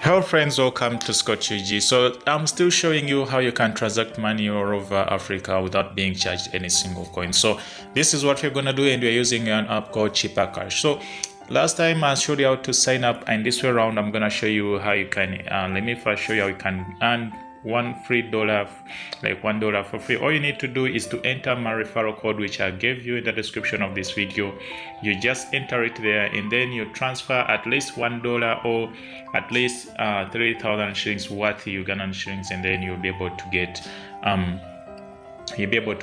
Hello friends, welcome to Scotch UG. So I'm still showing you how you can transact money all over Africa without being charged any single coin. So this is what we're gonna do, and we're using an app called ChipperCash. So last time I showed you how to sign up, and this way around I'm gonna show you how you can let me first show you how you can earn $1 like $1 for free. All you need to do is to enter my referral code, which I gave you in the description of this video. You just enter it there, and then you transfer at least $1 or at least 3,000 shillings worth Ugandan shillings, and then you'll be able to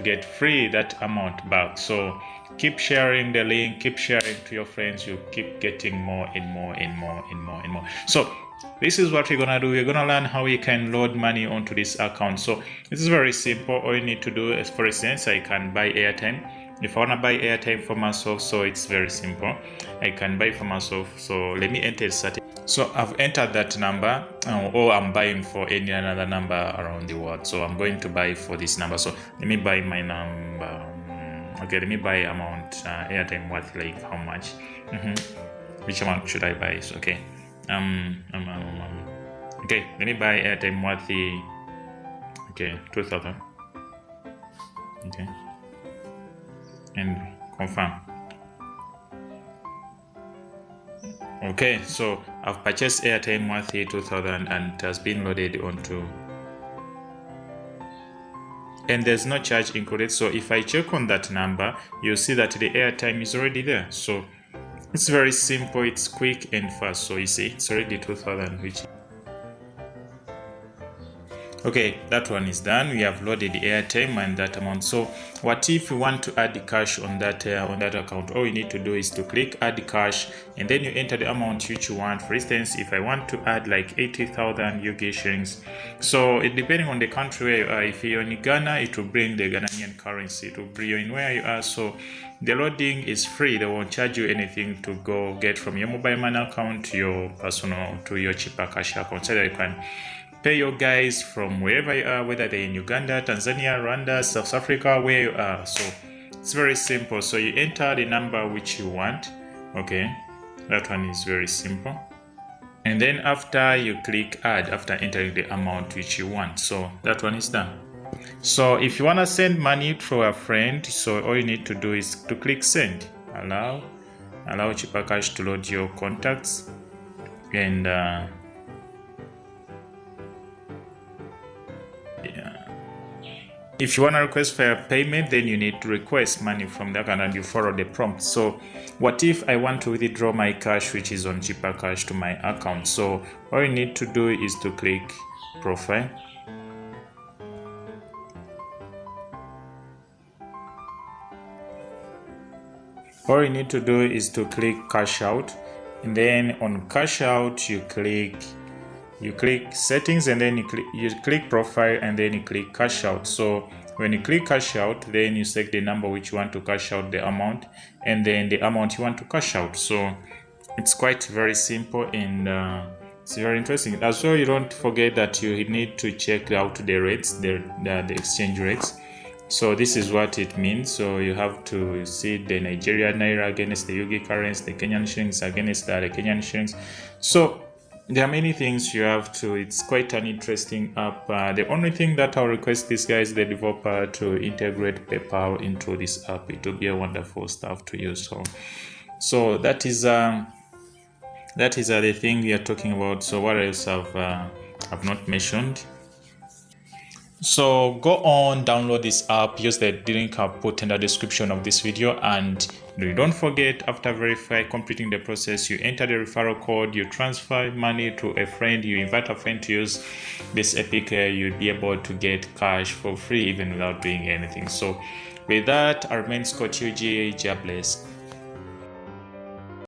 get free that amount back. So keep sharing the link, keep sharing to your friends. You keep getting more and more and more and more and more. So this is what we're gonna do. We're gonna learn how we can load money onto this account. So this is very simple. All you need to do is, for instance, I can buy airtime. If I wanna buy airtime for myself, so it's very simple. I can buy for myself. So let me enter certain. So I've entered that number, or I'm buying for any another number around the world. So I'm going to buy for this number. So let me buy my number. Okay, let me buy amount airtime worth like how much? Which amount should I buy? So, okay. Okay, let me buy airtime worth the 2,000. Okay, and confirm. Okay, so I've purchased airtime worth 2,000 and it has been loaded onto, and there's no charge included. So if I check on that number, you'll see that the airtime is already there. So it's very simple, it's quick and fast. So you see it's already 2,000, which okay, that one is done. We have loaded the airtime and that amount. So what if you want to add the cash on that account? All you need to do is to click add cash, and then you enter the amount which you want. For instance, if I want to add like 80,000 UK shillings, so it depending on the country where you are. If you're in Uganda, it will bring the Ghanaian currency. It will bring you in where you are. So the loading is free. They won't charge you anything to go get from your mobile money account to your personal, to your ChipperCash account, so that you can pay your guys from wherever you are, whether they're in Uganda, Tanzania, Rwanda, South Africa, where you are. So it's very simple. So you enter the number which you want. Okay, that one is very simple. And then after you click add, after entering the amount which you want, so that one is done. So if you want to send money to a friend, so all you need to do is to click send. Allow ChipperCash to load your contacts, and if you want to request for a payment, then you need to request money from the account and you follow the prompt. So what if I want to withdraw my cash which is on ChipperCash to my account? So all you need to do is to click profile. All you need to do is to click cash out, and then on cash out you click settings, and then you click profile, and then you click cash out. So when you click cash out, then you select the number which you want to cash out, the amount, and then the amount you want to cash out. So it's quite very simple, and it's very interesting. As well, you don't forget that you need to check out the rates, the exchange rates. So this is what it means. So you have to see the Nigeria naira against the UK currency, the Kenyan shillings against the Kenyan shillings. So there are many things you have to. It's quite an interesting app. The only thing that I'll request this guy is the developer to integrate PayPal into this app. It will be a wonderful stuff to use. So that is the thing we are talking about. So what else I've not mentioned? So go on, download this app, use the link I've put in the description of this video, and don't forget, after completing the process, you enter the referral code, you transfer money to a friend, you invite a friend to use this epic, you'll be able to get cash for free even without doing anything. So with that, I remain Scott UG. God bless.